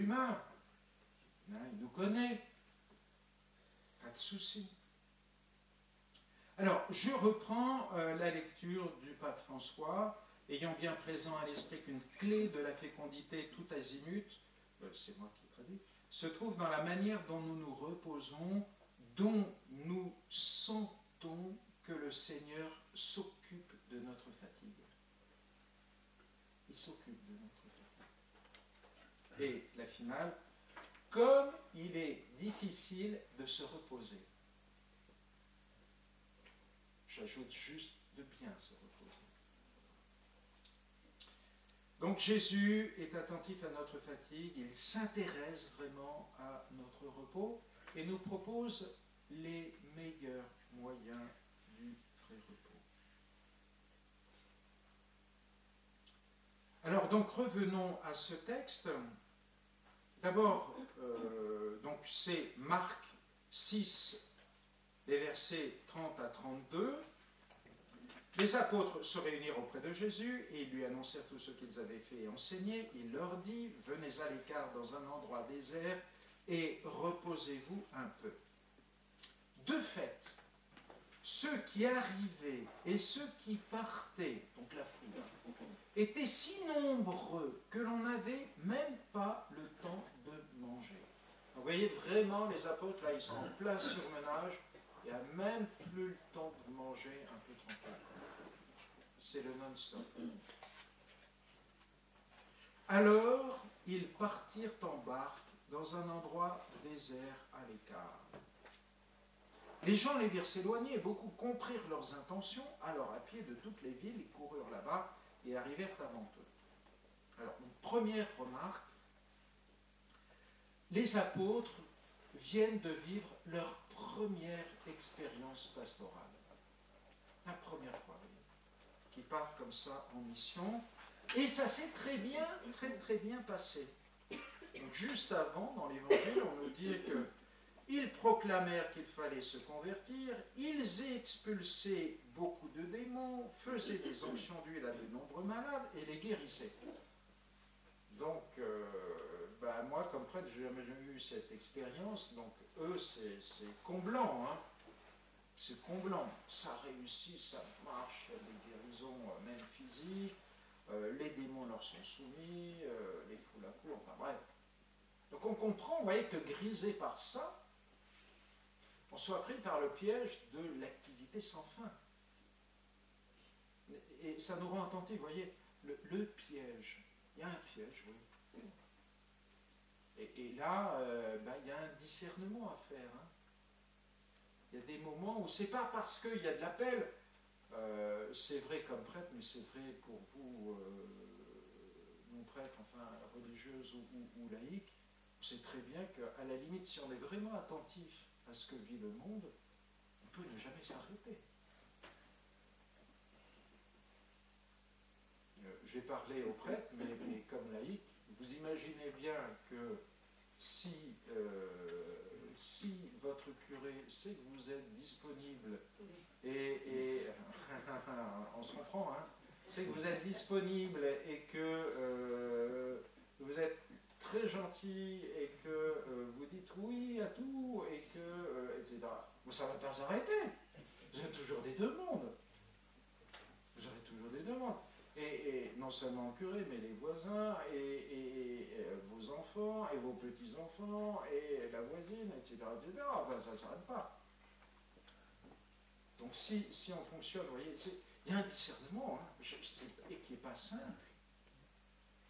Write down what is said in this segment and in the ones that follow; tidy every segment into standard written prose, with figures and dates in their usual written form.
humain. Hein, il nous connaît. Pas de souci. Alors, je reprends la lecture du pape François, ayant bien présent à l'esprit qu'une clé de la fécondité tout azimut, c'est moi qui traduis, se trouve dans la manière dont nous nous reposons, dont nous sentons que le Seigneur s'occupe de notre fatigue. Il s'occupe de notre fatigue. Et la finale, comme il est difficile de se reposer. J'ajoute juste de bien se reposer. Donc Jésus est attentif à notre fatigue, il s'intéresse vraiment à notre repos et nous propose les meilleurs moyens du vrai repos. Alors donc revenons à ce texte. D'abord, donc c'est Marc 6, les versets 30 à 32. Les apôtres se réunirent auprès de Jésus et ils lui annoncèrent tout ce qu'ils avaient fait et enseigné. Il leur dit, venez à l'écart dans un endroit désert et reposez-vous un peu. De fait, ceux qui arrivaient et ceux qui partaient, donc la foule, étaient si nombreux que l'on n'avait même pas le temps de manger. Vous voyez vraiment les apôtres, là, ils sont en plein surmenage, il n'y a même plus le temps de manger un peu tranquille. C'est le non-stop. Alors, ils partirent en barque dans un endroit désert à l'écart. Les gens les virent s'éloigner et beaucoup comprirent leurs intentions. Alors, à pied de toutes les villes, ils coururent là-bas et arrivèrent avant eux. Alors, une première remarque, les apôtres viennent de vivre leur première expérience pastorale. La première fois, qui partent comme ça en mission. Et ça s'est très bien passé. Donc, juste avant, dans l'Évangile, on nous dit qu'ils proclamèrent qu'il fallait se convertir, ils expulsaient beaucoup de démons, faisaient des onctions d'huile à de nombreux malades et les guérissaient. Donc, moi, comme prêtre, je n'ai jamais eu cette expérience, donc eux, c'est comblant, hein. C'est comblant, ça réussit, ça marche, il y a des guérisons même physiques, les démons leur sont soumis, les foules à court, enfin bref. Donc on comprend, vous voyez, que grisé par ça, on soit pris par le piège de l'activité sans fin. Et ça nous rend attentifs, vous voyez, le piège, il y a un piège, oui. Et là, il y a un discernement à faire, hein. Il y a des moments où c'est pas parce qu'il y a de l'appel, c'est vrai comme prêtre, mais c'est vrai pour vous, non-prêtres, enfin religieuses ou laïques, on sait très bien qu'à la limite, si on est vraiment attentif à ce que vit le monde, on peut ne jamais s'arrêter. J'ai parlé aux prêtres, mais comme laïcs, vous imaginez bien que si votre curé sait que vous êtes disponible et on se comprend, hein, c'est que vous êtes disponible et que vous êtes très gentil et que vous dites oui à tout et que etc. Mais ça ne va pas s'arrêter. Vous avez toujours des demandes. Vous aurez toujours des demandes. Et non seulement le curé, mais les voisins, et vos enfants, et vos petits-enfants, et la voisine, etc. etc. Enfin, ça ne s'arrête pas. Donc si on fonctionne, vous voyez, il y a un discernement, hein, et qui n'est pas simple.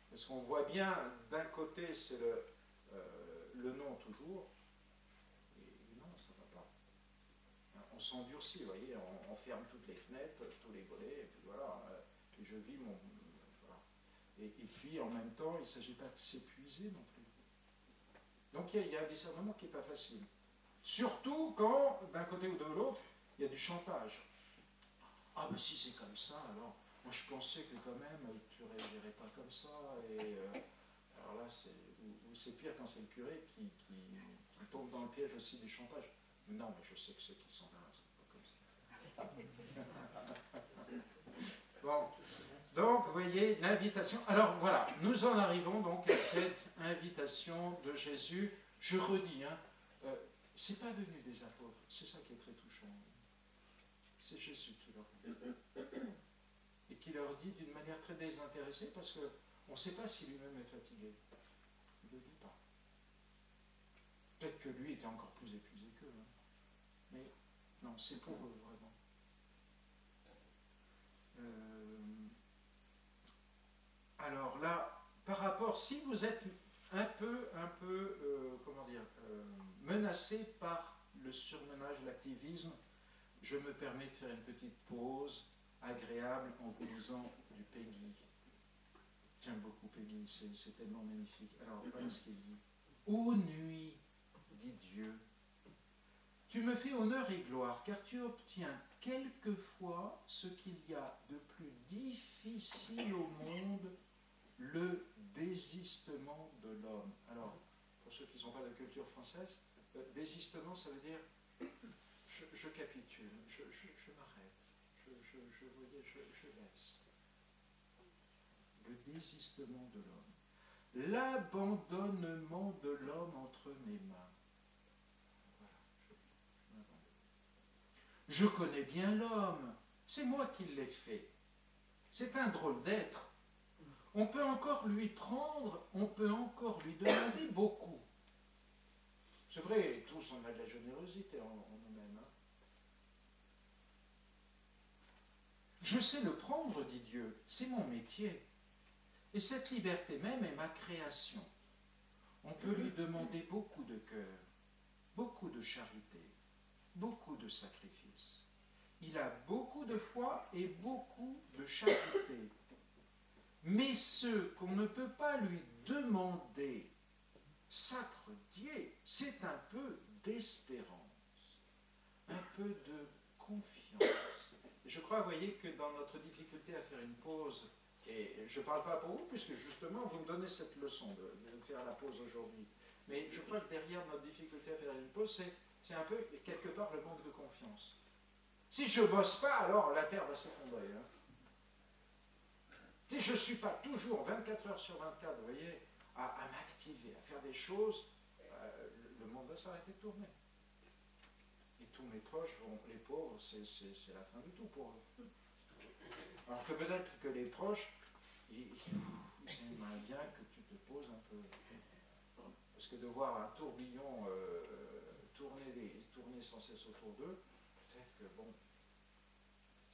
Parce qu'on voit bien, d'un côté, c'est le non toujours, et non, ça ne va pas. On s'endurcit, vous voyez, on ferme toutes les fenêtres, tous les volets, et puis voilà. Et je vis mon... Voilà. Et puis, en même temps, il ne s'agit pas de s'épuiser non plus. Donc, il y a un discernement qui n'est pas facile. Surtout quand, d'un côté ou de l'autre, il y a du chantage. Ah, ben si c'est comme ça, alors... Moi, je pensais que quand même, tu ne réagirais pas comme ça. Et alors là, c'est pire quand c'est le curé qui tombe dans le piège aussi du chantage. Non, mais je sais que ceux qui sont là, c'est pas comme ça. Bon, Donc, vous voyez, l'invitation. Alors, voilà, nous en arrivons donc à cette invitation de Jésus. Je redis, hein, c'est pas venu des apôtres, c'est ça qui est très touchant. C'est Jésus qui leur dit. Et qui leur dit d'une manière très désintéressée, parce qu'on ne sait pas si lui-même est fatigué. Il ne le dit pas. Peut-être que lui était encore plus épuisé qu'eux. Hein. Mais non, c'est pour eux, vraiment. Alors là, par rapport, si vous êtes un peu comment dire, menacé par le surmenage, l'activisme, je me permets de faire une petite pause agréable en vous lisant du Peggy. J'aime beaucoup Peggy, c'est tellement magnifique. Alors, voilà ce qu'il dit. Ô nuit, dit Dieu, tu me fais honneur et gloire, car tu obtiens quelquefois ce qu'il y a de plus difficile au monde, le désistement de l'homme. Alors, pour ceux qui ne sont pas de culture française, désistement, ça veut dire je capitule, je m'arrête, je laisse. Le désistement de l'homme. L'abandonnement de l'homme entre mes mains. Voilà, je m'abandonne. Je connais bien l'homme, c'est moi qui l'ai fait. C'est un drôle d'être. On peut encore lui prendre, on peut encore lui demander beaucoup. C'est vrai, tous on a de la générosité en nous-mêmes. Hein. Je sais le prendre, dit Dieu, c'est mon métier. Et cette liberté même est ma création. On peut lui demander beaucoup de cœur, beaucoup de charité, beaucoup de sacrifices. Il a beaucoup de foi et beaucoup de charité. Mais ce qu'on ne peut pas lui demander, sacre Dieu, c'est un peu d'espérance, un peu de confiance. Et je crois, vous voyez, que dans notre difficulté à faire une pause, et je ne parle pas pour vous, puisque justement, vous me donnez cette leçon de faire la pause aujourd'hui, mais je crois que derrière notre difficulté à faire une pause, c'est un peu, quelque part, le manque de confiance. Si je ne bosse pas, alors la terre va s'effondrer. Hein. Si je ne suis pas toujours 24 heures sur 24, vous voyez, à m'activer, à faire des choses, le monde va s'arrêter de tourner. Et tous mes proches, les pauvres, c'est la fin du tout pour eux. Alors que peut-être que les proches, ils aimeraient bien que tu te poses un peu. Parce que de voir un tourbillon tourner sans cesse autour d'eux, peut-être que bon,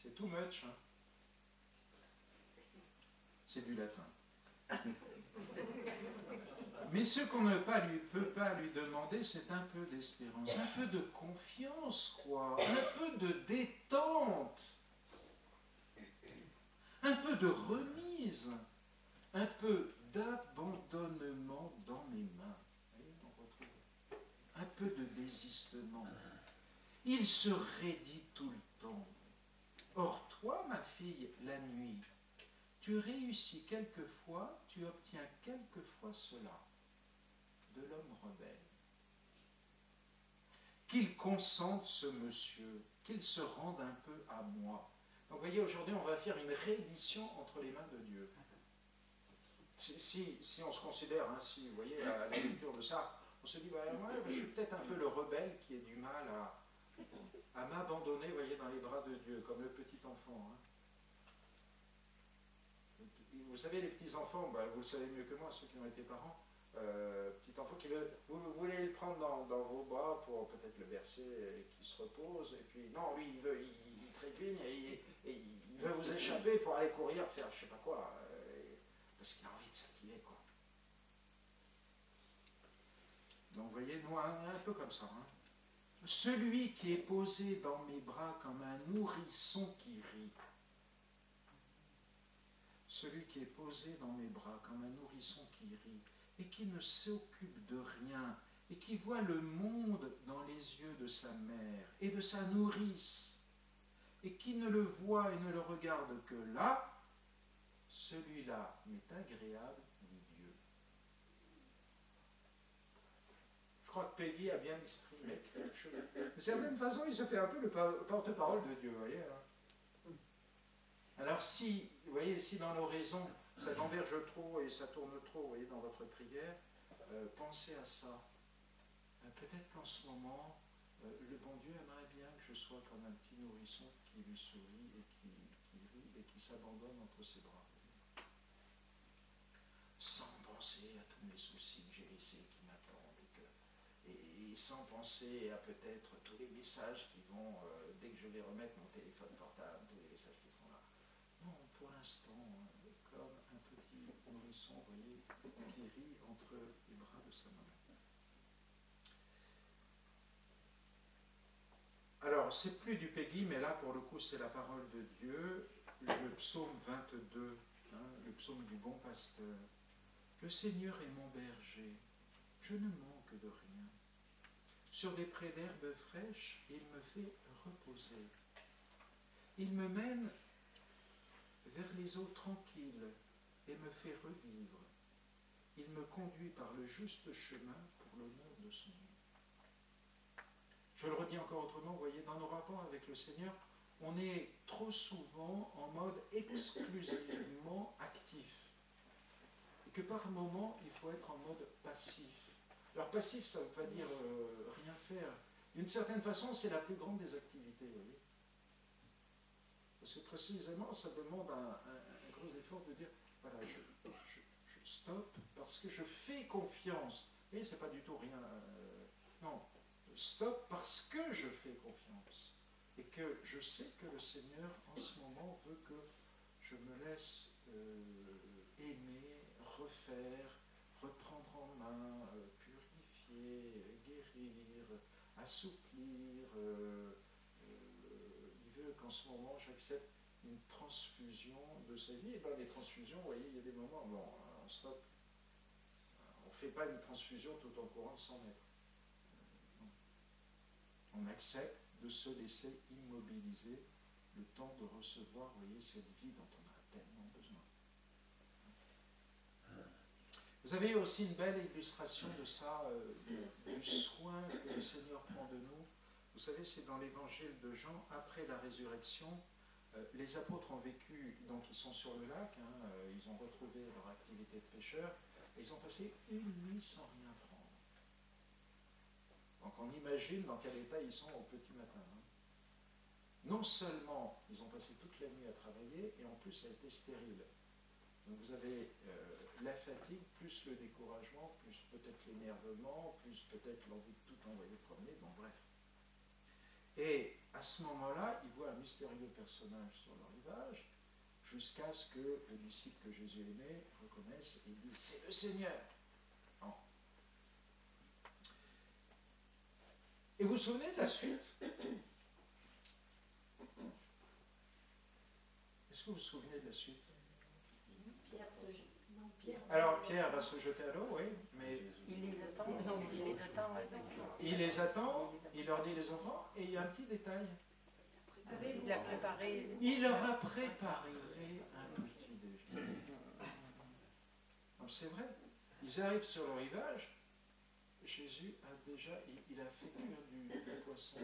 c'est too much. Hein. C'est du latin. Mais ce qu'on ne peut pas lui demander, c'est un peu d'espérance, un peu de confiance, quoi, un peu de détente, un peu de remise, un peu d'abandonnement dans mes mains. On retrouve un peu de désistement. Il se raidit tout le temps. Or toi, ma fille, la nuit, tu réussis quelquefois, tu obtiens quelquefois cela de l'homme rebelle. Qu'il consente ce monsieur, qu'il se rende un peu à moi. Donc vous voyez, aujourd'hui, on va faire une réédition entre les mains de Dieu. Si on se considère ainsi, vous voyez, à la lecture de ça, on se dit, bah, moi, je suis peut-être un peu le rebelle qui a du mal à m'abandonner, vous voyez, dans les bras de Dieu, comme le petit enfant. Hein. Vous savez, les petits-enfants, bah, vous le savez mieux que moi, ceux qui ont été parents, petit enfant qui veut, vous voulez le prendre dans vos bras pour peut-être le bercer et qu'il se repose, et puis non, lui, il trépigne et il veut vous échapper pour aller courir, faire je sais pas quoi, parce qu'il a envie de s'activer, quoi. Donc, vous voyez, nous, un peu comme ça. Hein. Celui qui est posé dans mes bras comme un nourrisson qui rit. Celui qui est posé dans mes bras comme un nourrisson qui rit et qui ne s'occupe de rien et qui voit le monde dans les yeux de sa mère et de sa nourrice et qui ne le voit et ne le regarde que là, celui-là m'est agréable, dit Dieu. Je crois que Peggy a bien exprimé quelque chose. De certaine façon, il se fait un peu le porte-parole de Dieu, vous voyez. Hein. Alors si, vous voyez, si dans l'oraison, ça converge trop et ça tourne trop, vous voyez, dans votre prière, pensez à ça. Peut-être qu'en ce moment, le bon Dieu aimerait bien que je sois comme un petit nourrisson qui lui sourit et qui rit et qui s'abandonne entre ses bras. Sans penser à tous mes soucis que j'ai laissés, qui m'attendent, et sans penser à peut-être tous les messages qui vont, dès que je vais remettre mon téléphone portable, tous les messages qui sont là. Non, pour l'instant, comme un petit nourrisson, vous voyez, qui rit entre les bras de sa maman. Alors, c'est plus du Peggy, mais là, pour le coup, c'est la parole de Dieu, le psaume 22, le psaume du bon pasteur. Le Seigneur est mon berger, je ne manque de rien. Sur des prés d'herbes fraîches, il me fait reposer. Il me mène vers les eaux tranquilles et me fait revivre. Il me conduit par le juste chemin pour l'honneur de son nom. Je le redis encore autrement, vous voyez, dans nos rapports avec le Seigneur, on est trop souvent en mode exclusivement actif. Et que par moment, il faut être en mode passif. Alors passif, ça ne veut pas dire rien faire. D'une certaine façon, c'est la plus grande des activités, vous voyez. Parce que précisément, ça demande un gros effort de dire, voilà, je stoppe parce que je fais confiance. Vous voyez, c'est pas du tout rien. Non, stop parce que je fais confiance. Et que je sais que le Seigneur, en ce moment, veut que je me laisse aimer, refaire, reprendre en main, purifier, guérir, assouplir. Il veut qu'en ce moment, j'accepte une transfusion de sa vie. Et bien, les transfusions, vous voyez, il y a des moments, bon, on stoppe. On ne fait pas une transfusion tout en courant de 100 mètres. On accepte de se laisser immobiliser le temps de recevoir, vous voyez, cette vie dont on a tellement besoin. Vous avez aussi une belle illustration de ça, du soin que le Seigneur prend de nous. Vous savez, c'est dans l'évangile de Jean, après la résurrection, les apôtres ont vécu, donc ils sont sur le lac, ils ont retrouvé leur activité de pêcheur, et ils ont passé une nuit sans rien prendre. Donc on imagine dans quel état ils sont au petit matin. Non seulement ils ont passé toute la nuit à travailler, et en plus ça a été stérile. Donc vous avez la fatigue, plus le découragement, plus peut-être l'énervement, plus peut-être l'envie de tout envoyer promener, bon bref. Et à ce moment-là, ils voient un mystérieux personnage sur le rivage, jusqu'à ce que le disciple que Jésus aimait reconnaisse et dise « c'est le Seigneur ». Et vous vous souvenez de la suite? Est-ce que vous vous souvenez de la suite? Alors Pierre va se jeter à l'eau, oui, mais... Il les attend, non, il les attend. Il les attend, il leur dit les enfants, et il y a un petit détail. Il a préparé... Il leur a préparé un petit déjeuner. Donc c'est vrai, ils arrivent sur le rivage, Jésus a déjà, il a fait cuire du poisson.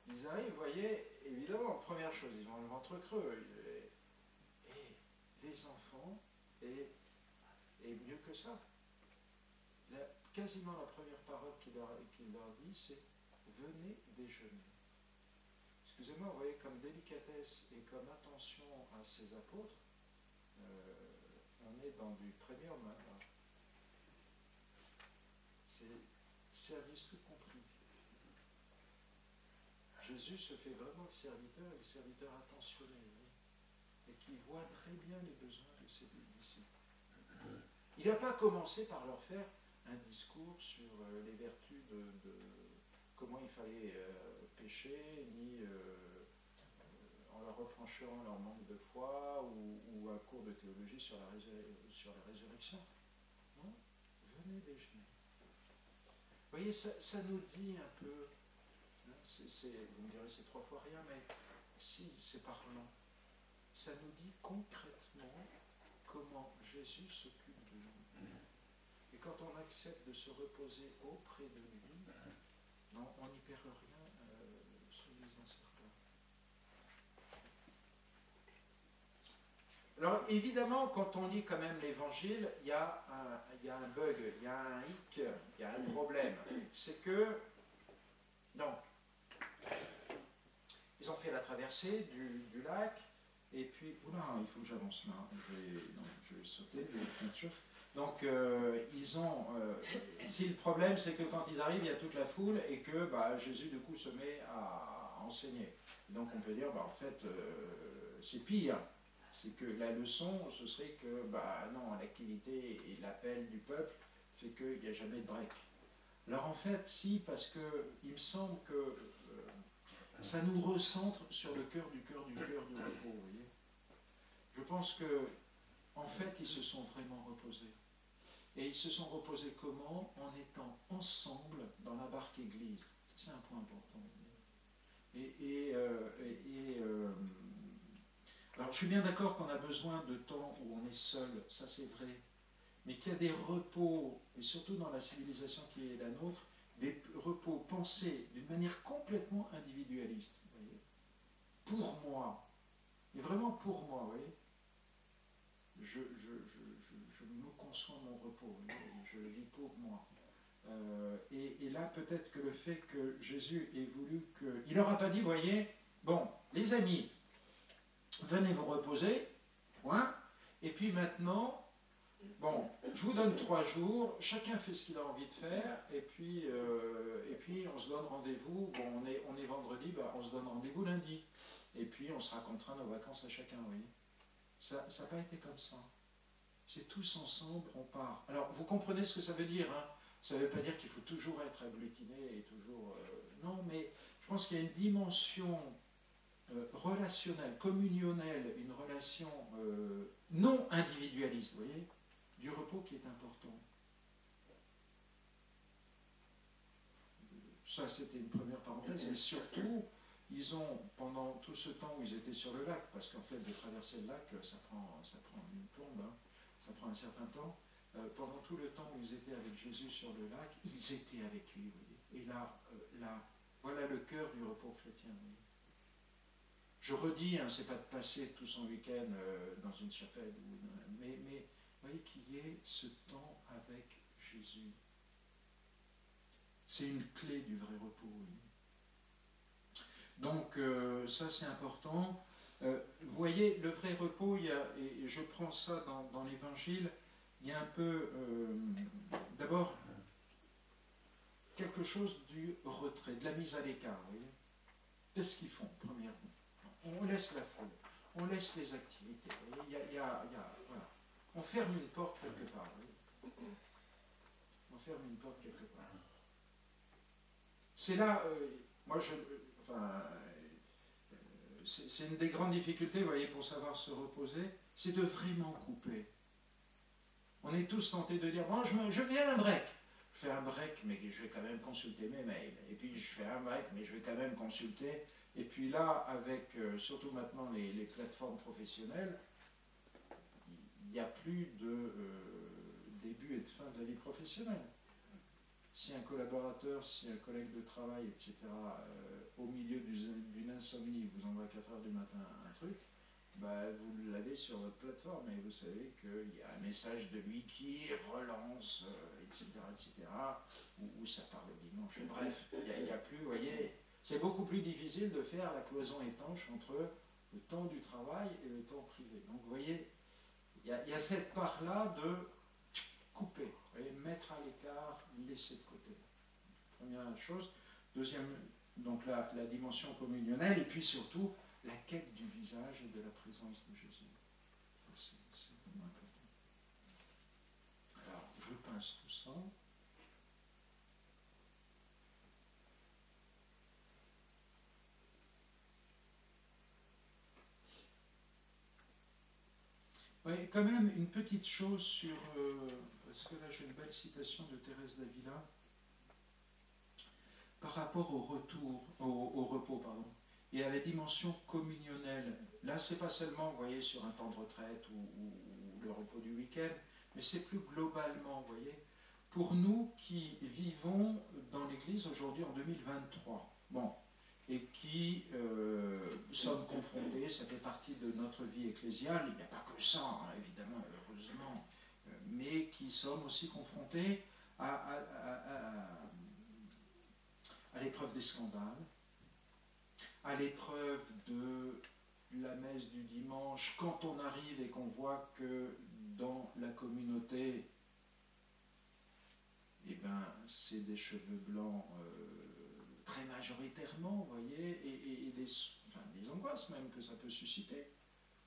Ils arrivent, vous voyez, évidemment, première chose, ils ont le ventre creux. Et les enfants, et mieux que ça, quasiment la première parole qu'il leur dit, c'est « venez déjeuner ». Excusez-moi, vous voyez, comme délicatesse et comme attention à ces apôtres, on est dans du premium. C'est service tout compris. Jésus se fait vraiment le serviteur attentionné, et qui voit très bien les besoins de ses disciples. Il n'a pas commencé par leur faire un discours sur les vertus de comment il fallait pécher, ni en leur reprochant leur manque de foi, ou un cours de théologie sur la résurrection. Non, venez déjeuner. Vous voyez, ça nous dit un peu, vous me direz c'est 3 fois rien, mais si, c'est parlant. Ça nous dit concrètement comment Jésus s'occupe de nous. Et quand on accepte de se reposer auprès de lui, non, on n'y perd rien, soyez-en certains. Alors évidemment, quand on lit quand même l'Évangile, il y a un bug, il y a un hic, il y a un problème. C'est que, donc, ils ont fait la traversée du lac, et puis, oula, il faut que j'avance là, je vais sauter, bien sûr. Donc, si le problème, c'est que quand ils arrivent, il y a toute la foule, et que Jésus, du coup, se met à enseigner. Donc, on peut dire, en fait, c'est pire. C'est que la leçon, ce serait que, non, l'activité et l'appel du peuple fait qu'il n'y a jamais de break. Alors en fait, si, parce que il me semble que ça nous recentre sur le cœur du repos, vous voyez. Je pense que, en fait, ils se sont vraiment reposés. Et ils se sont reposés comment? En étant ensemble dans la barque église. C'est un point important. Alors je suis bien d'accord qu'on a besoin de temps où on est seul, ça c'est vrai, mais qu'il y a des repos, et surtout dans la civilisation qui est la nôtre, des repos pensés d'une manière complètement individualiste, vous voyez, pour moi, et vraiment pour moi, vous voyez, je me conçois mon repos, je le vis pour moi. Et là, peut-être que le fait que Jésus ait voulu que... Il leur a pas dit, voyez, bon, les amis, venez vous reposer, point, et puis maintenant, bon, je vous donne 3 jours, chacun fait ce qu'il a envie de faire, et puis on se donne rendez-vous, bon, on est vendredi, on se donne rendez-vous lundi, et puis on se racontera nos vacances à chacun, vous voyez. Ça n'a pas été comme ça. C'est tous ensemble, on part. Alors, vous comprenez ce que ça veut dire, hein? Ça ne veut pas dire qu'il faut toujours être agglutiné et toujours... non, mais je pense qu'il y a une dimension relationnelle, communionnelle, une relation non individualiste, vous voyez, du repos qui est important. Ça, c'était une première parenthèse, mais surtout, ils ont, pendant tout ce temps où ils étaient sur le lac, parce qu'en fait, de traverser le lac, ça prend une plombe, hein, ça prend un certain temps, pendant tout le temps où ils étaient avec Jésus sur le lac, ils étaient avec lui, vous voyez. Et là, voilà le cœur du repos chrétien, vous voyez. Je redis, hein, c'est pas de passer tout son week-end dans une chapelle, mais vous voyez qu'il y ait ce temps avec Jésus. C'est une clé du vrai repos. Oui. Donc ça c'est important. Vous voyez, le vrai repos, et je prends ça dans l'Évangile, il y a un peu, d'abord, quelque chose du retrait, de la mise à l'écart. Vous voyez, qu'est-ce qu'ils font, premièrement? On laisse la foule, on laisse les activités. Voilà. On ferme une porte quelque part. Oui. On ferme une porte quelque part. C'est là, c'est une des grandes difficultés, vous voyez, pour savoir se reposer, c'est de vraiment couper. On est tous tentés de dire, bon, je fais un break. Je fais un break, mais je vais quand même consulter mes mails. Et puis je fais un break, mais je vais quand même consulter. Et puis là, avec surtout maintenant les plateformes professionnelles, il n'y a plus de début et de fin de la vie professionnelle. Si un collaborateur, si un collègue de travail, etc., au milieu d'une insomnie, vous envoie à 4 heures du matin un truc, vous l'avez sur votre plateforme et vous savez qu'il y a un message de lui qui relance, etc., ou ça parle le dimanche. Bref, il n'y a plus, vous voyez, c'est beaucoup plus difficile de faire la cloison étanche entre le temps du travail et le temps privé. Donc vous voyez, il y a cette part-là de couper, vous voyez, mettre à l'écart, laisser de côté. Première chose. Deuxième, donc la dimension communionnelle, et puis surtout la quête du visage et de la présence de Jésus. C'est vraiment important. Alors, je pince tout ça. Oui, quand même une petite chose sur... parce que là j'ai une belle citation de Thérèse d'Avila par rapport au repos, pardon, et à la dimension communionnelle. Là, c'est pas seulement, vous voyez, sur un temps de retraite ou le repos du week-end, mais c'est plus globalement, vous voyez, pour nous qui vivons dans l'Église aujourd'hui en 2023. Bon, et qui sommes confrontés, ça fait partie de notre vie ecclésiale, il n'y a pas que ça, hein, évidemment, heureusement, mais qui sommes aussi confrontés à l'épreuve des scandales, à l'épreuve de la messe du dimanche, quand on arrive et qu'on voit que dans la communauté, eh ben, c'est des cheveux blancs très majoritairement, vous voyez, et des angoisses même que ça peut susciter,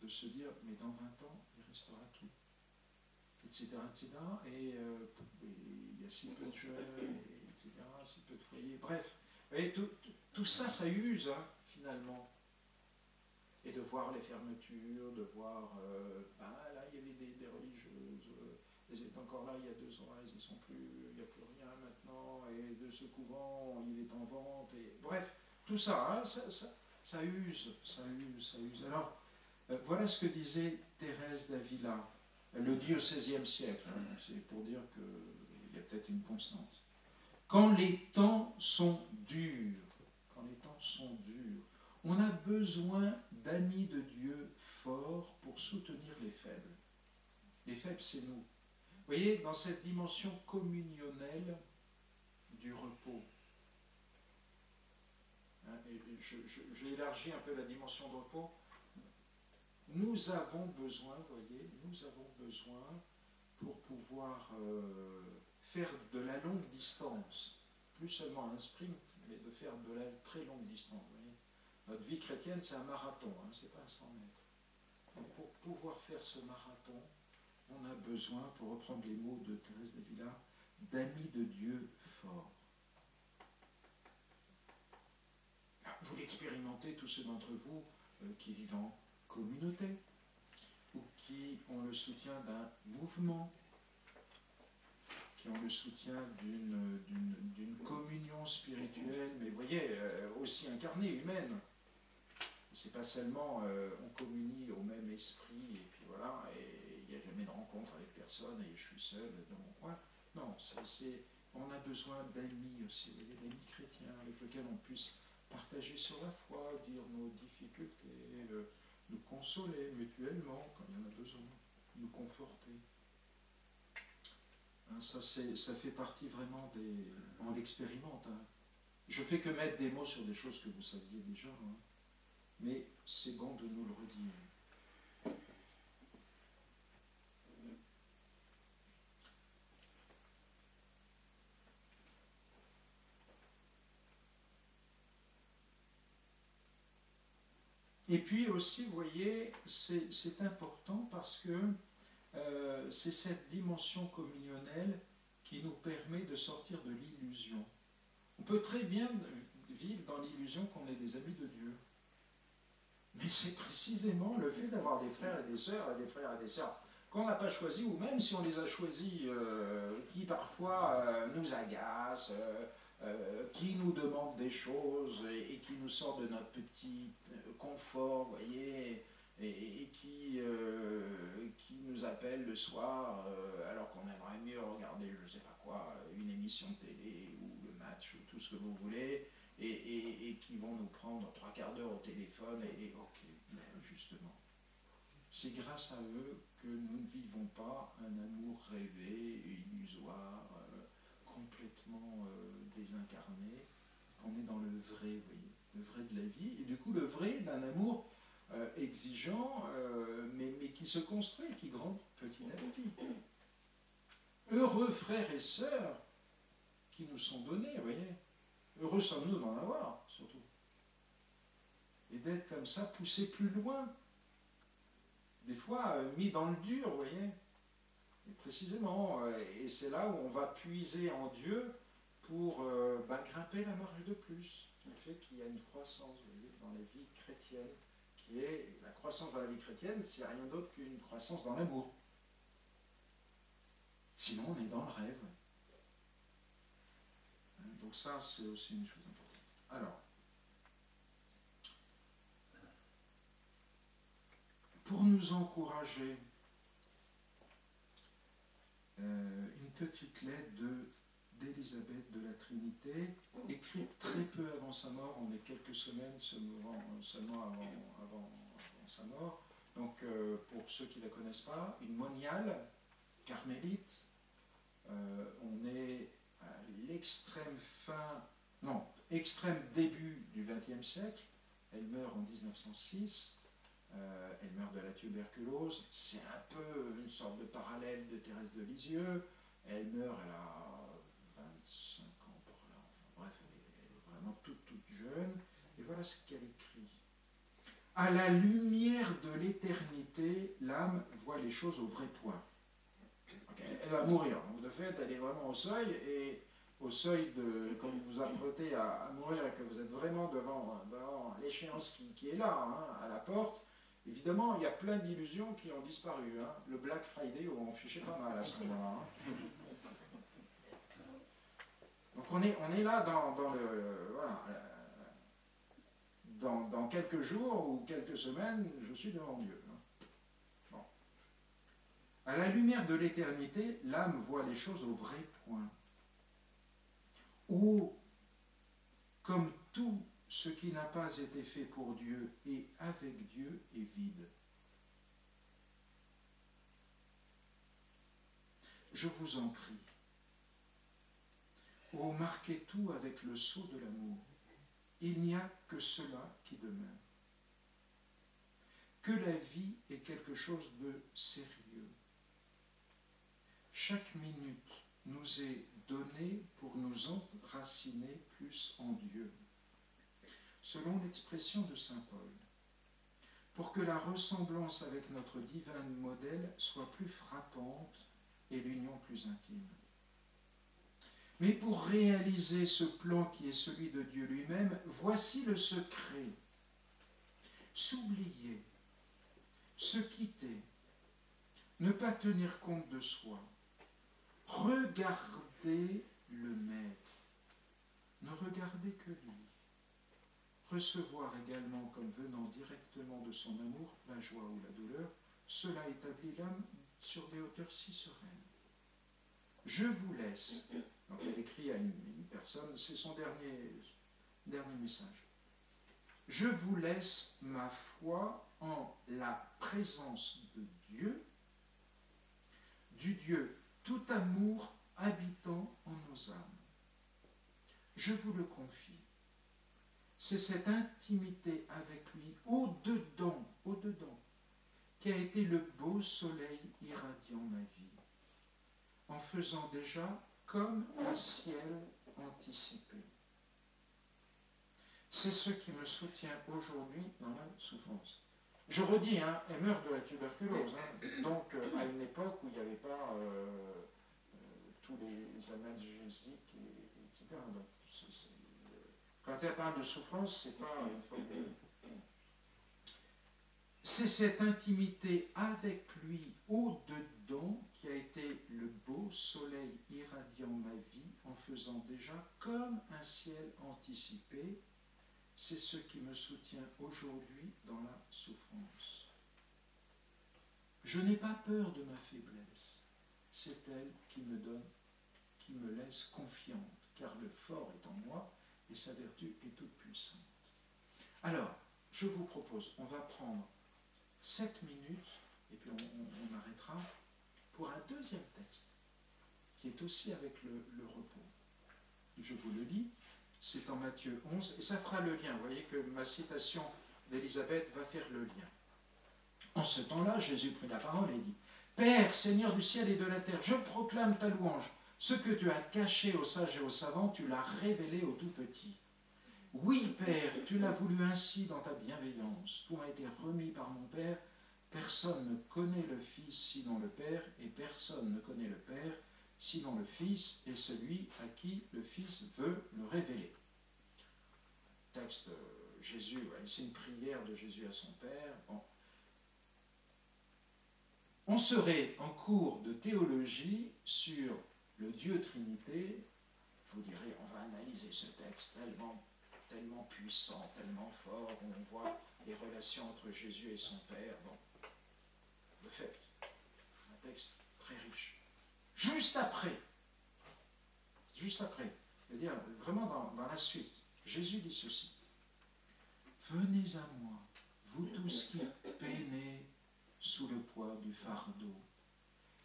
de se dire, mais dans 20 ans, il restera qui, etc., etc., et il y a si peu de jeunes, etc., si peu de foyers, bref, vous voyez, tout ça, ça use, hein, finalement. Et de voir les fermetures, de voir, là, il y avait des religieuses, elles étaient encore là il y a 2 ans, elles n'y sont plus, il n'y a plus rien maintenant, et de ce couvent, il est en vente, et bref, tout ça, hein, ça use, ça use, ça use. Alors, voilà ce que disait Thérèse d'Avila. Elle le dit au XVIe siècle, hein, c'est pour dire qu'il y a peut-être une constance. Quand les temps sont durs, on a besoin d'amis de Dieu forts pour soutenir les faibles. Les faibles, c'est nous. Vous voyez, dans cette dimension communionnelle du repos, hein, j'ai élargi un peu la dimension de repos, nous avons besoin, vous voyez, nous avons besoin pour pouvoir faire de la longue distance, plus seulement un sprint, mais de faire de la très longue distance. Vous voyez. Notre vie chrétienne, c'est un marathon, hein, c'est pas un 100 mètres. Donc pour pouvoir faire ce marathon, on a besoin, pour reprendre les mots de Thérèse d'Avila, d'amis de Dieu forts. Vous l'expérimentez, tous ceux d'entre vous qui vivent en communauté, ou qui ont le soutien d'un mouvement, qui ont le soutien d'une communion spirituelle, mais vous voyez, aussi incarnée, humaine. C'est pas seulement on communie au même esprit, et puis voilà, et il n'y a jamais de rencontre avec personne, et je suis seul dans mon coin. Non, on a besoin d'amis aussi, d'amis chrétiens avec lesquels on puisse partager sur la foi, dire nos difficultés, nous consoler mutuellement quand il y en a besoin, nous conforter. Hein, ça fait partie vraiment des... On l'expérimente. Hein. Je fais que mettre des mots sur des choses que vous saviez déjà, hein. Mais c'est bon de nous le redire. Et puis aussi, vous voyez, c'est important parce que c'est cette dimension communionnelle qui nous permet de sortir de l'illusion. On peut très bien vivre dans l'illusion qu'on est des amis de Dieu. Mais c'est précisément le fait d'avoir des frères et des sœurs qu'on n'a pas choisis, ou même si on les a choisis, qui parfois nous agacent, qui nous demandent des choses et qui nous sortent de notre petit confort, vous voyez, et qui nous appellent le soir alors qu'on aimerait mieux regarder, je ne sais pas quoi, une émission de télé ou le match ou tout ce que vous voulez, et qui vont nous prendre 3/4 d'heure au téléphone, et ok, justement. C'est grâce à eux que nous ne vivons pas un amour rêvé, illusoire, complètement désincarné, qu'on est dans le vrai, vous voyez, le vrai de la vie, et du coup le vrai d'un amour exigeant, mais qui se construit, qui grandit petit à petit. Heureux frères et sœurs qui nous sont donnés, vous voyez. Heureux sommes-nous d'en avoir, surtout. Et d'être comme ça, poussés plus loin. Des fois, mis dans le dur, vous voyez. Et précisément, et c'est là où on va puiser en Dieu pour grimper la marche de plus. Qui fait qu'il y a une croissance, vous voyez, dans la vie chrétienne, qui est, la croissance dans la vie chrétienne, c'est rien d'autre qu'une croissance dans l'amour. Sinon, on est dans le rêve. Donc ça, c'est aussi une chose importante. Alors, pour nous encourager, une petite lettre d'Élisabeth de la Trinité, écrite très peu avant sa mort, on est quelques semaines seulement avant sa mort. Donc, pour ceux qui ne la connaissent pas, une moniale carmélite. On est à l'extrême extrême début du XXe siècle. Elle meurt en 1906. Elle meurt de la tuberculose. C'est un peu une sorte de parallèle de Thérèse de Lisieux. Elle meurt, elle a 25 ans par là. Enfin, bref, elle est vraiment toute jeune. Et voilà ce qu'elle écrit. À la lumière de l'éternité, l'âme voit les choses au vrai point. Okay. Elle va mourir. Donc de fait, elle est vraiment au seuil. Et au seuil de, quand vous vous apprêtez à mourir et que vous êtes vraiment devant l'échéance qui est là, hein, à la porte, évidemment, il y a plein d'illusions qui ont disparu. Hein. Le Black Friday, on fichait pas mal à ce moment-là. Hein. Donc on est là dans quelques jours ou quelques semaines, je suis devant Dieu. Hein. Bon. À la lumière de l'éternité, l'âme voit les choses au vrai point. Ou, comme tout ce qui n'a pas été fait pour Dieu et avec Dieu est vide. Je vous en prie, ô marquez tout avec le sceau de l'amour. Il n'y a que cela qui demeure. Que la vie est quelque chose de sérieux. Chaque minute nous est donnée pour nous enraciner plus en Dieu. Selon l'expression de saint Paul, pour que la ressemblance avec notre divin modèle soit plus frappante et l'union plus intime. Mais pour réaliser ce plan qui est celui de Dieu lui-même, voici le secret. S'oublier, se quitter, ne pas tenir compte de soi, regarder le Maître, ne regarder que lui, recevoir également comme venant directement de son amour la joie ou la douleur, cela établit l'âme sur des hauteurs si sereines. Je vous laisse. Donc elle écrit à une personne, c'est son dernier message. Je vous laisse ma foi en la présence de Dieu, du Dieu tout amour habitant en nos âmes. Je vous le confie. C'est cette intimité avec lui, au-dedans, qui a été le beau soleil irradiant ma vie, en faisant déjà comme un ciel anticipé. C'est ce qui me soutient aujourd'hui dans la souffrance. Je redis, hein, elle meurt de la tuberculose, hein, donc à une époque où il n'y avait pas tous les analgésiques, etc. Donc, quand elle parle de souffrance, c'est pas une fois de... C'est cette intimité avec lui au-dedans qui a été le beau soleil irradiant ma vie en faisant déjà comme un ciel anticipé. C'est ce qui me soutient aujourd'hui dans la souffrance. Je n'ai pas peur de ma faiblesse. C'est elle qui me laisse confiante, car le fort est en moi et sa vertu est toute puissante. Alors, je vous propose, on va prendre 7 minutes, et puis on arrêtera, pour un deuxième texte, qui est aussi avec le repos. Je vous le lis, c'est en Matthieu 11, et ça fera le lien. Vous voyez que ma citation d'Élisabeth va faire le lien. En ce temps-là, Jésus prit la parole et dit, « Père, Seigneur du ciel et de la terre, je proclame ta louange. Ce que tu as caché aux sages et aux savants, tu l'as révélé aux tout petits. Oui, Père, tu l'as voulu ainsi dans ta bienveillance. Tout m'a été remis par mon Père. Personne ne connaît le Fils sinon le Père, et personne ne connaît le Père sinon le Fils et celui à qui le Fils veut le révéler. » Texte Jésus, c'est une prière de Jésus à son Père. Bon. On serait en cours de théologie sur le Dieu Trinité. Je vous dirais, on va analyser ce texte tellement puissant, tellement fort, où on voit les relations entre Jésus et son Père. Bon, de fait, un texte très riche. Juste après, juste après. C'est-à-dire, vraiment dans la suite. Jésus dit ceci. Venez à moi, vous tous qui peinez sous le poids du fardeau,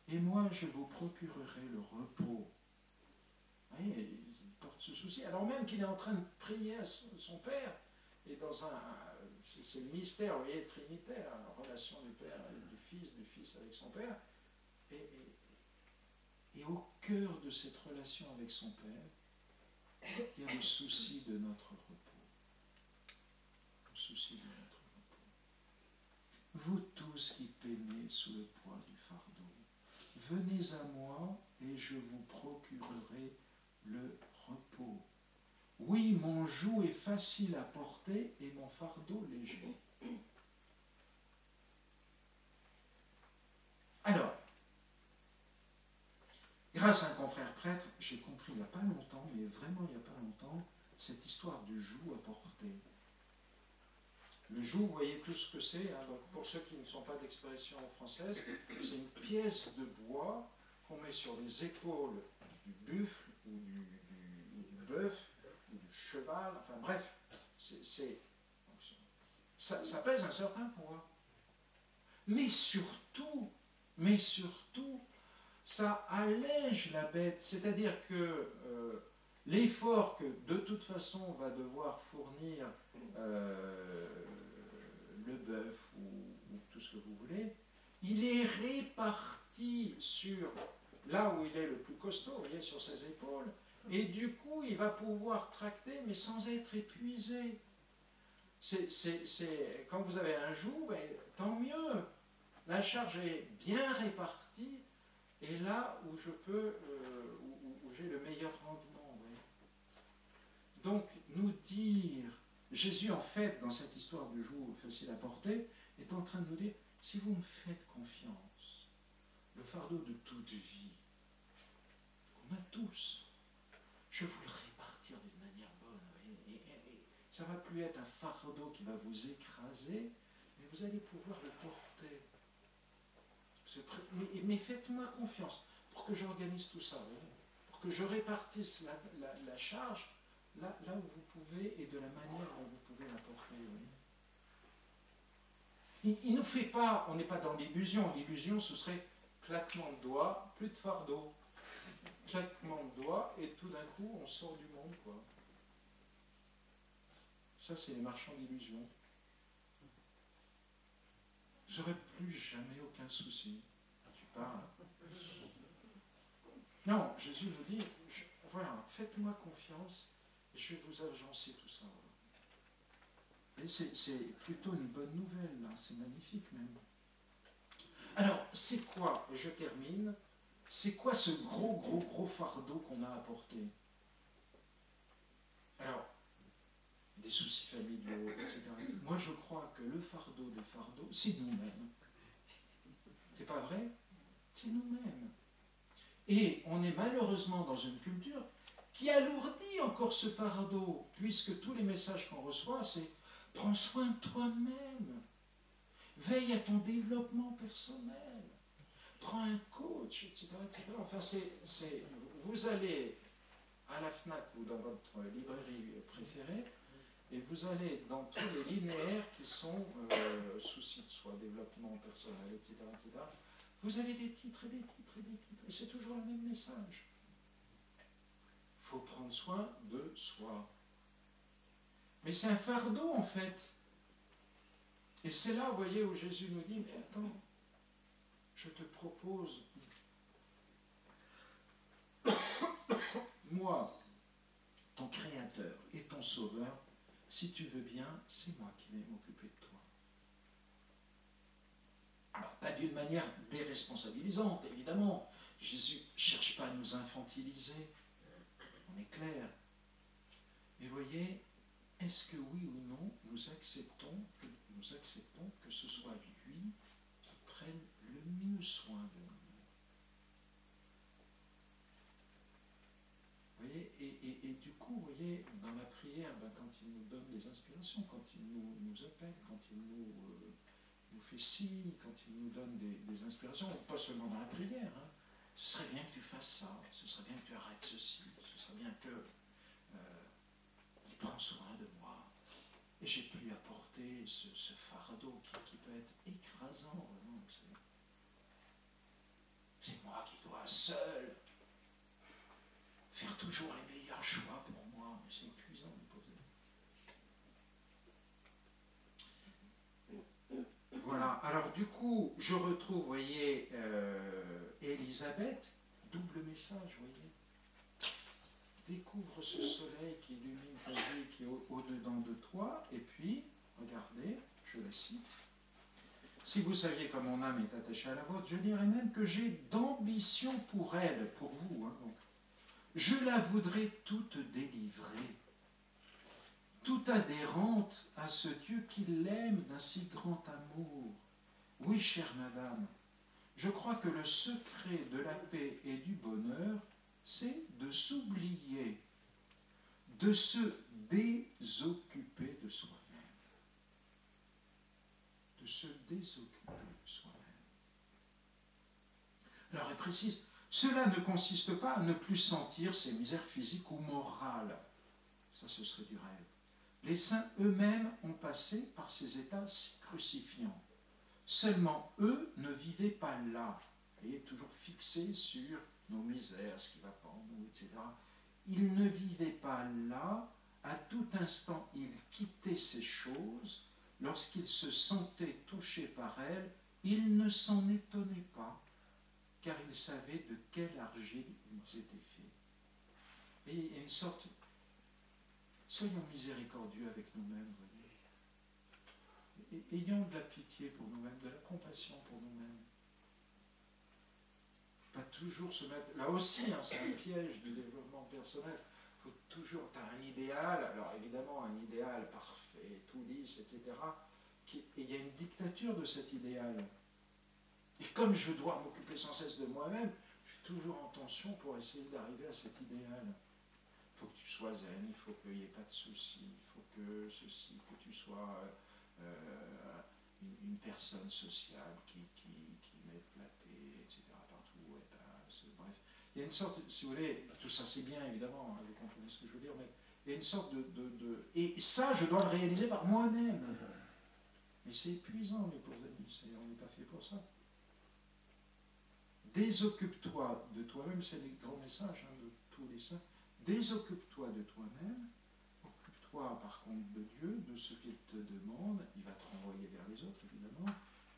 et moi je vous procurerai le repos. Vous voyez, il porte ce souci, alors même qu'il est en train de prier à son Père, et dans c'est le mystère, vous voyez, trinitaire, la relation du Père et du Fils avec son Père, et au cœur de cette relation avec son Père, il y a le souci de notre repos. Le souci de notre repos. Vous tous qui peinez sous le poids du fardeau, venez à moi et je vous procurerai le repos. Oui, mon joug est facile à porter et mon fardeau léger. Alors, grâce à un confrère prêtre, j'ai compris il n'y a pas longtemps, mais vraiment il n'y a pas longtemps, cette histoire du joug à porter. Le joug, vous voyez tout ce que c'est, hein, donc pour ceux qui ne sont pas d'expression française, c'est une pièce de bois qu'on met sur les épaules du buffle ou du bœuf ou du cheval, enfin bref, ça pèse un certain poids. Mais surtout, ça allège la bête, c'est-à-dire que l'effort que de toute façon va devoir fournir le bœuf ou tout ce que vous voulez, il est réparti sur là où il est le plus costaud, vous voyez, sur ses épaules, et du coup il va pouvoir tracter mais sans être épuisé. Quand vous avez un joug, ben, tant mieux, la charge est bien répartie, et là où je peux, où j'ai le meilleur rendement. Oui. Donc, nous dire, Jésus en fait, dans cette histoire du joug facile à porter, est en train de nous dire, si vous me faites confiance, le fardeau de toute vie, qu'on a tous, je vous le répartir d'une manière bonne. Et ça ne va plus être un fardeau qui va vous écraser, mais vous allez pouvoir le porter. Mais faites-moi confiance pour que j'organise tout ça, pour que je répartisse la charge là où vous pouvez et de la manière dont vous pouvez la porter. Il ne nous fait pas, on n'est pas dans l'illusion. L'illusion, ce serait claquement de doigts, plus de fardeau. Claquement de doigts, et tout d'un coup, on sort du monde, quoi. Ça, c'est les marchands d'illusions. Vous n'aurez plus jamais aucun souci. Tu parles. Non, Jésus nous dit, voilà, faites-moi confiance, et je vais vous agencer tout ça. Et c'est plutôt une bonne nouvelle, là, c'est magnifique même. Alors, c'est quoi, et je termine, c'est quoi ce gros fardeau qu'on a apporté? Alors, des soucis familiaux, etc. Moi, je crois que le fardeau des fardeaux, c'est nous-mêmes. C'est pas vrai? C'est nous-mêmes. Et on est malheureusement dans une culture qui alourdit encore ce fardeau, puisque tous les messages qu'on reçoit, c'est « prends soin de toi-même, veille à ton développement personnel, prends un coach, etc. etc. » Enfin, vous allez à la FNAC ou dans votre librairie préférée, et vous allez dans tous les linéaires qui sont soucis de soi, développement personnel, etc., etc. Vous avez des titres et des titres et des titres, et c'est toujours le même message. Il faut prendre soin de soi. Mais c'est un fardeau, en fait. Et c'est là, vous voyez, où Jésus nous dit, mais attends, je te propose, moi, ton Créateur et ton Sauveur, si tu veux bien, c'est moi qui vais m'occuper de toi. Alors, pas d'une manière déresponsabilisante, évidemment. Jésus ne cherche pas à nous infantiliser. On est clair. Mais voyez, est-ce que oui ou non, nous acceptons que ce soit lui qui prenne le mieux soin de nous? Vous voyez, et du coup, vous voyez, dans la prière, quand il nous donne des inspirations, quand il nous appelle, quand il nous fait signe, quand il nous donne des inspirations, pas seulement dans la prière, hein, ce serait bien que tu fasses ça, ce serait bien que tu arrêtes ceci, ce serait bien que il prend soin de moi. Et j'ai pu lui apporter ce fardeau qui peut être écrasant, vraiment. C'est moi qui dois seul faire toujours les meilleurs choix pour moi. Mais c'est épuisant de poser. Voilà. Alors du coup, je retrouve, vous voyez, Élisabeth, double message, vous voyez. Découvre ce soleil qui illumine ta vie, qui est au-dedans de toi, et puis, regardez, je la cite, si vous saviez comme mon âme est attachée à la vôtre, je dirais même que j'ai d'ambition pour elle, pour vous, hein, donc. Je la voudrais toute délivrée, toute adhérente à ce Dieu qui l'aime d'un si grand amour. Oui, chère madame, je crois que le secret de la paix et du bonheur, c'est de s'oublier, de se désoccuper de soi-même. De se désoccuper de soi-même. Alors, elle précise, cela ne consiste pas à ne plus sentir ses misères physiques ou morales. Ça, ce serait du rêve. Les saints eux-mêmes ont passé par ces états si crucifiants. Seulement, eux ne vivaient pas là. Vous voyez, toujours fixés sur nos misères, ce qui ne va pas en nous, etc. Ils ne vivaient pas là. À tout instant, ils quittaient ces choses. Lorsqu'ils se sentaient touchés par elles, ils ne s'en étonnaient pas, car ils savaient de quelle argile ils étaient faits. Et il y a une sorte... Soyons miséricordieux avec nous-mêmes, voyez. Ayons de la pitié pour nous-mêmes, de la compassion pour nous-mêmes. Pas toujours se mettre... Là aussi, hein, c'est un piège du développement personnel. Il faut toujours... Tu as un idéal, alors évidemment un idéal parfait, tout lisse, etc. Et il y a une dictature de cet idéal. Et comme je dois m'occuper sans cesse de moi-même, je suis toujours en tension pour essayer d'arriver à cet idéal. Il faut que tu sois zen, il faut qu'il n'y ait pas de soucis, il faut que ceci, que tu sois une personne sociable qui mette la paix, etc. partout. Bref, il y a une sorte, si vous voulez, tout ça c'est bien évidemment, hein, vous comprenez ce que je veux dire, mais il y a une sorte et ça, je dois le réaliser par moi-même. Mais c'est épuisant, mes pauvres amis, on n'est pas fait pour ça. Désoccupe-toi de toi-même, c'est le grand message hein, de tous les saints. Désoccupe-toi de toi-même, occupe-toi par contre de Dieu, de ce qu'il te demande, il va te renvoyer vers les autres évidemment,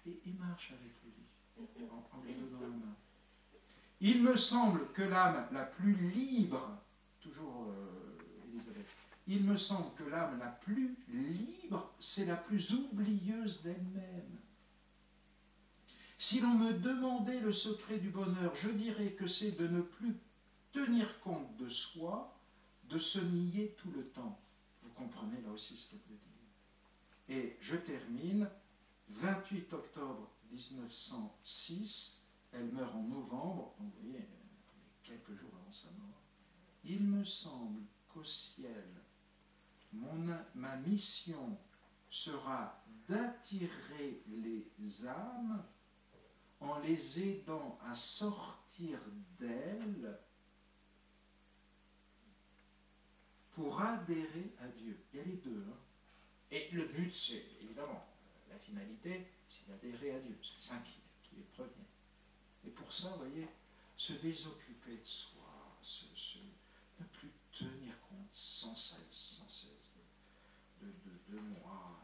et marche avec lui, en lui donnant la main. Il me semble que l'âme la plus libre, toujours Élisabeth, il me semble que l'âme la plus libre, c'est la plus oublieuse d'elle-même. Si l'on me demandait le secret du bonheur, je dirais que c'est de ne plus tenir compte de soi, de se nier tout le temps. Vous comprenez là aussi ce qu'elle veut dire. Et je termine, 28 octobre 1906, elle meurt en novembre, donc vous voyez, quelques jours avant sa mort. Il me semble qu'au ciel, ma mission sera d'attirer les âmes en les aidant à sortir d'elles pour adhérer à Dieu. Il y a les deux. Hein. Et le but, c'est évidemment, la finalité, c'est d'adhérer à Dieu. C'est ça qui est premier. Et pour ça, vous voyez, se désoccuper de soi, ne plus tenir compte sans cesse de moi,